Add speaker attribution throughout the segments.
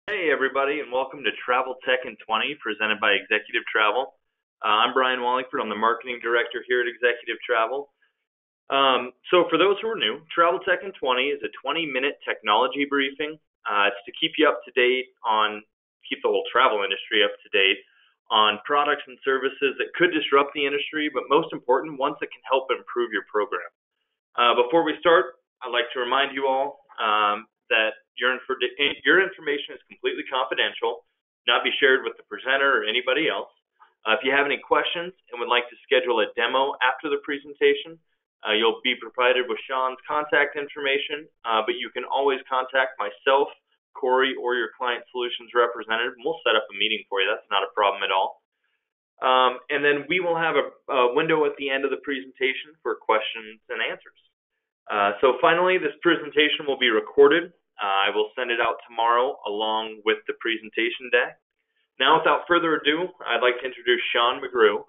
Speaker 1: Hey everybody, and welcome to Travel Tech in 20, presented by Executive Travel. I'm Brian Wallingford. I'm the marketing director here at Executive Travel. So for those who are new, Travel Tech in 20 is a 20-minute technology briefing. It's to keep you up to date keep the whole travel industry up to date on products and services that could disrupt the industry, but most important, ones that can help improve your program. Before we start, I'd like to remind you all that your information is completely confidential, not be shared with the presenter or anybody else. If you have any questions and would like to schedule a demo after the presentation, you'll be provided with Sean's contact information, but you can always contact myself, Corey, or your client solutions representative, and we'll set up a meeting for you. That's not a problem at all. And then we will have a window at the end of the presentation for questions and answers. So finally, this presentation will be recorded. I will send it out tomorrow along with the presentation deck. Now, without further ado, I'd like to introduce Sean McGrew.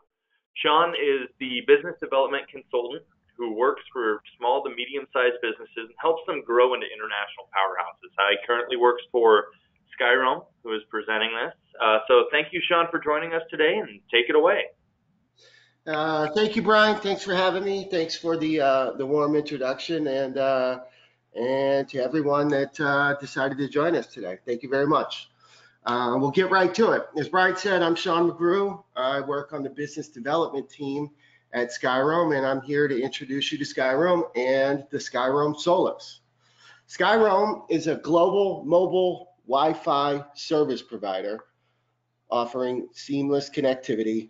Speaker 1: Sean is the business development consultant who works for small to medium-sized businesses and helps them grow into international powerhouses. He currently works for Skyroam, who is presenting this. So thank you, Sean, for joining us today, and take it away.
Speaker 2: Thank you, Brian. Thanks for having me. Thanks for the warm introduction, and to everyone that decided to join us today. Thank you very much. We'll get right to it. As Brian said, I'm Sean McGrew. I work on the business development team at Skyroam, and I'm here to introduce you to Skyroam and the Skyroam Solus. Skyroam is a global mobile Wi-Fi service provider offering seamless connectivity,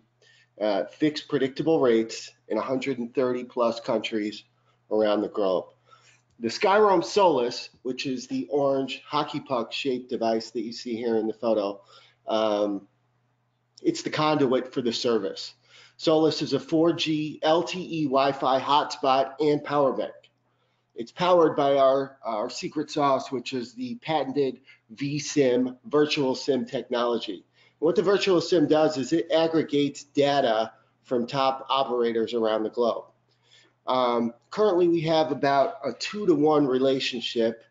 Speaker 2: fixed predictable rates in 130 plus countries around the globe. The Skyroam Solus, which is the orange hockey puck shaped device that you see here in the photo, it's the conduit for the service. Solus is a 4G LTE Wi-Fi hotspot and power bank. It's powered by our secret sauce, which is the patented vSIM, virtual SIM technology. What the virtual SIM does is it aggregates data from top operators around the globe. Currently, we have about a 2-to-1 relationship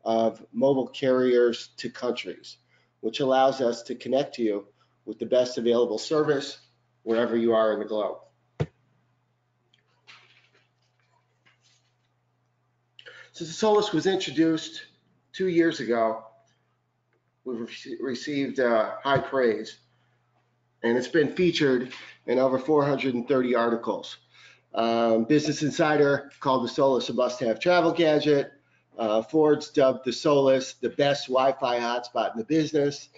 Speaker 2: of mobile carriers to countries, which allows us to connect you with the best available service wherever you are in the globe. So the Solus was introduced 2 years ago. We've received high praise, and it's been featured in over 430 articles. Business Insider called the Solus a must-have travel gadget. Forbes dubbed the Solus the best Wi-Fi hotspot in the business.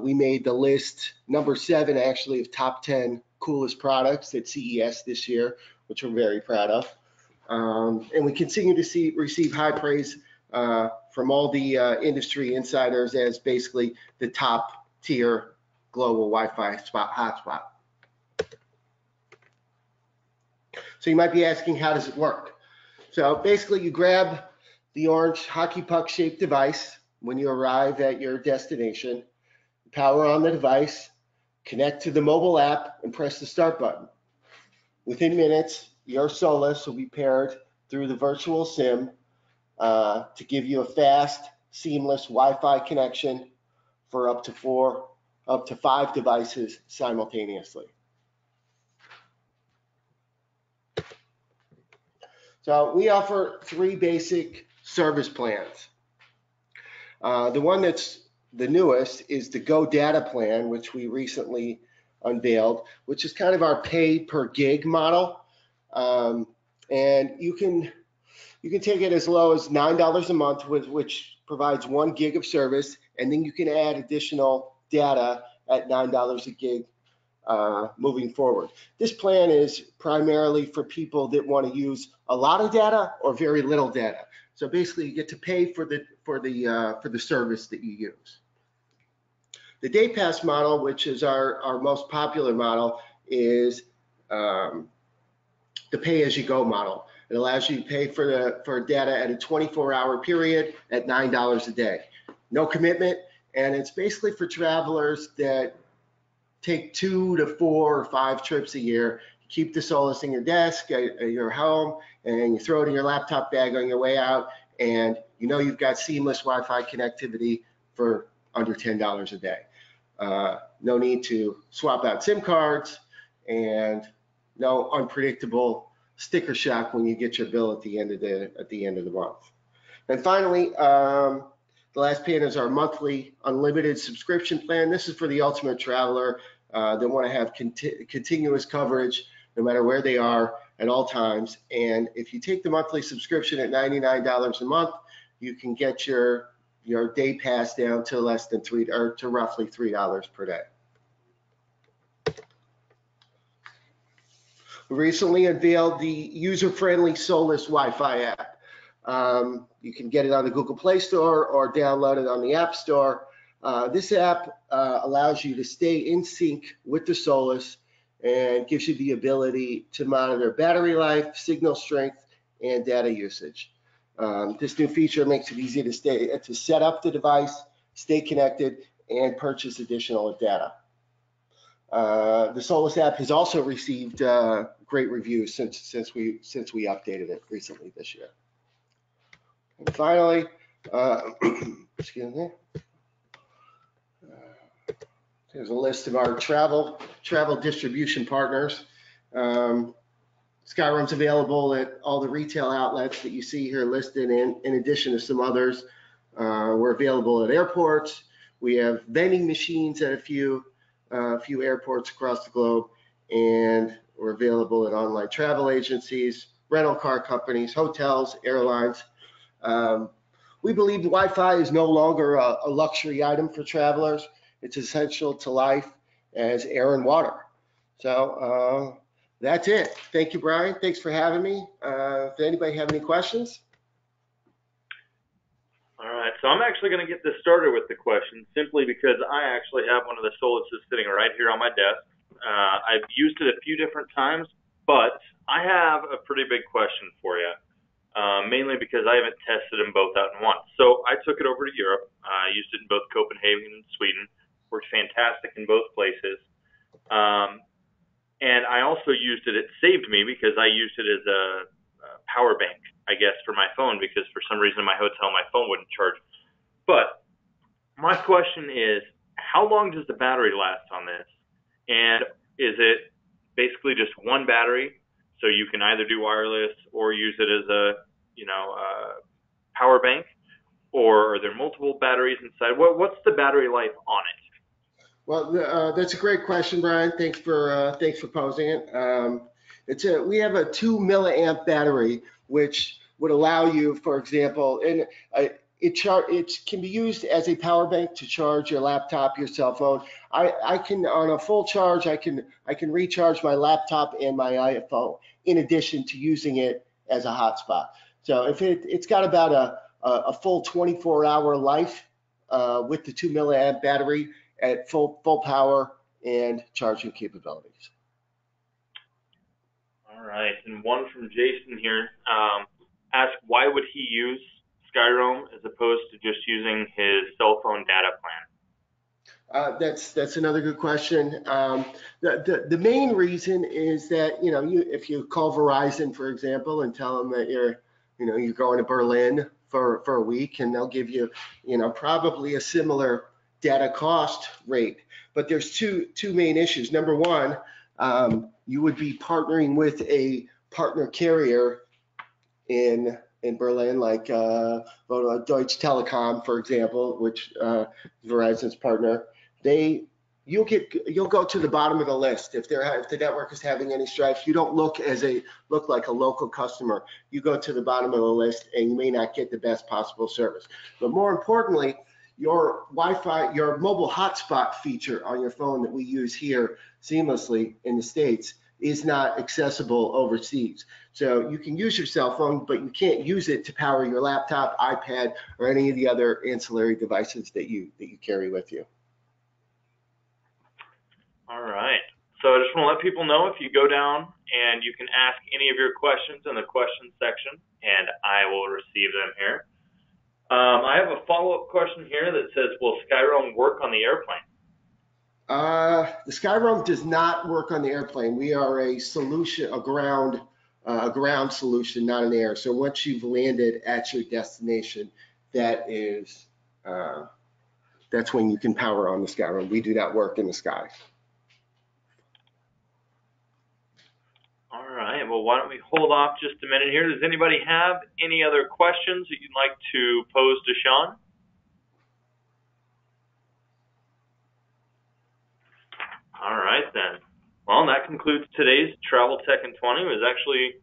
Speaker 2: We made the list number 7, actually, of top 10 coolest products at CES this year, which we're very proud of. And we continue to receive high praise from all the industry insiders as basically the top tier global Wi-Fi hotspot. So you might be asking, how does it work? So basically, you grab the orange hockey puck shaped device when you arrive at your destination, power on the device, connect to the mobile app, and press the start button. Within minutes, your Solus will be paired through the virtual SIM to give you a fast, seamless Wi-Fi connection for up to 5 devices simultaneously. So we offer 3 basic service plans. The one that's the newest is the Go Data plan, which we recently unveiled, which is kind of our pay per gig model. And you can take it as low as $9 a month, which provides 1 gig of service, and then you can add additional data at $9 a gig moving forward. This plan is primarily for people that want to use a lot of data or very little data. So basically, you get to pay for the service that you use. The Day Pass model, which is our most popular model, is the pay-as-you-go model. It allows you to pay for data at a 24-hour period at $9 a day. No commitment, and it's basically for travelers that take 2 to 4 or 5 trips a year. Keep the Solus in your desk, at your home, and you throw it in your laptop bag on your way out, and you know you've got seamless Wi-Fi connectivity for under $10 a day. No need to swap out SIM cards, and no unpredictable sticker shock when you get your bill at the end of the month. And finally, the last plan is our monthly unlimited subscription plan. This is for the ultimate traveler that want to have continuous coverage no matter where they are at all times. And if you take the monthly subscription at $99 a month, you can get your day pass down to less than to roughly $3 per day. We recently unveiled the user-friendly Solus Wi-Fi app. You can get it on the Google Play Store or download it on the App Store. This app allows you to stay in sync with the Solus and gives you the ability to monitor battery life, signal strength, and data usage. This new feature makes it easy to set up the device, stay connected, and purchase additional data. The Solus app has also received great reviews since we updated it recently this year. And finally, excuse me. There's a list of our travel distribution partners. Skyroam's available at all the retail outlets that you see here listed, in addition to some others. We're available at airports. We have vending machines at a few airports across the globe, and we're available at online travel agencies, rental car companies, hotels, airlines. We believe Wi-Fi is no longer a luxury item for travelers. It's essential to life as air and water. So that's it. Thank you, Brian. Thanks for having me. Does anybody have any questions?
Speaker 1: All right, so I'm actually going to get this started with the questions simply because I actually have one of the Soluses sitting right here on my desk. I've used it a few different times, but I have a pretty big question for you, mainly because I haven't tested them both out in one. So I took it over to Europe. I used it in both Copenhagen and Sweden. Worked fantastic in both places. And I also used it. It saved me because I used it as a power bank, I guess, for my phone, because for some reason in my hotel, my phone wouldn't charge. But my question is, how long does the battery last on this? And is it basically just one battery, so you can either do wireless or use it as a, power bank? Or are there multiple batteries inside? What's the battery life on it?
Speaker 2: Well, that's a great question, Brian. Thanks for posing it. We have a 2 milliamp battery, which would allow you, for example, and it can be used as a power bank to charge your laptop, your cell phone. I can, on a full charge, I can recharge my laptop and my iPhone in addition to using it as a hotspot. So if it's got about a full 24-hour life with the 2 milliamp battery at full power and charging capabilities.
Speaker 1: All right, and one from Jason here asked, why would he use Skyroam as opposed to just using his cell phone data plan?
Speaker 2: That's another good question. The main reason is that if you call Verizon, for example, and tell them that you're going to Berlin for a week, and they'll give you probably a similar data cost rate. But there's two main issues. Number one, you would be partnering with a partner carrier in Berlin, like Deutsche Telekom, for example, which Verizon's partner. You'll go to the bottom of the list if the network is having any strife. You don't look like a local customer. You go to the bottom of the list, and you may not get the best possible service. But more importantly, your Wi-Fi, your mobile hotspot feature on your phone that we use here seamlessly in the States is not accessible overseas. So you can use your cell phone, but you can't use it to power your laptop, iPad, or any of the other ancillary devices that you carry with you.
Speaker 1: All right. So I just want to let people know, if you go down and you can ask any of your questions in the questions section, and I will receive them here. I have a follow-up question here that says, will Skyroam work on the airplane?
Speaker 2: The Skyroam does not work on the airplane. We are a solution, a ground solution, not an air. So once you've landed at your destination, that is that's when you can power on the Skyroam. We do that work in the sky.
Speaker 1: All right. Well, why don't we hold off just a minute here? Does anybody have any other questions that you'd like to pose to Sean? All right, then. Well, that concludes today's Travel Tech in 20. It was actually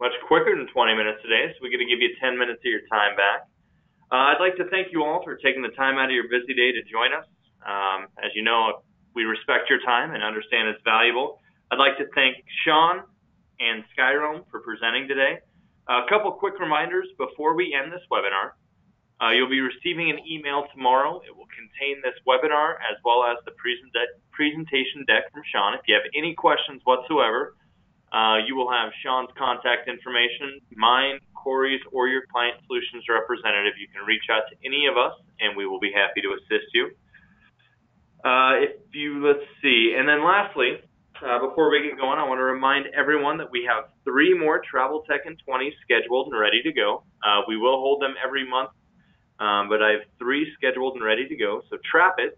Speaker 1: much quicker than 20 minutes today, so we're going to give you 10 minutes of your time back. I'd like to thank you all for taking the time out of your busy day to join us. As you know, we respect your time and understand it's valuable. I'd like to thank Sean and Skyroam for presenting today. A couple quick reminders before we end this webinar. You'll be receiving an email tomorrow. It will contain this webinar as well as the presentation deck from Sean. If you have any questions whatsoever, you will have Sean's contact information, mine, Corey's, or your client solutions representative. You can reach out to any of us, and we will be happy to assist you. Let's see. And then lastly, before we get going, I want to remind everyone that we have 3 more Travel Tech in 20 scheduled and ready to go. We will hold them every month, but I have 3 scheduled and ready to go. So Trapit,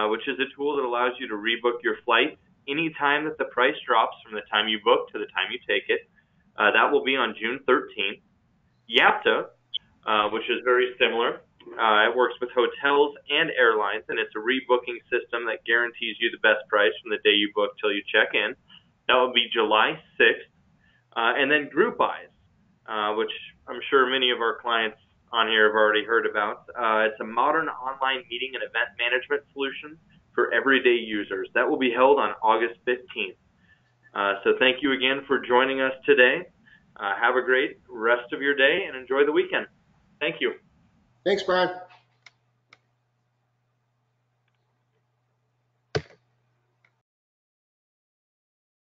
Speaker 1: which is a tool that allows you to rebook your flight anytime that the price drops from the time you book to the time you take it. That will be on June 13th. Yapta, which is very similar. It works with hotels and airlines, and it's a rebooking system that guarantees you the best price from the day you book till you check in. That will be July 6th. And then Group Eyes, which I'm sure many of our clients on here have already heard about. It's a modern online meeting and event management solution for everyday users. That will be held on August 15th. So thank you again for joining us today. Have a great rest of your day and enjoy the weekend. Thank you.
Speaker 2: Thanks, Brian.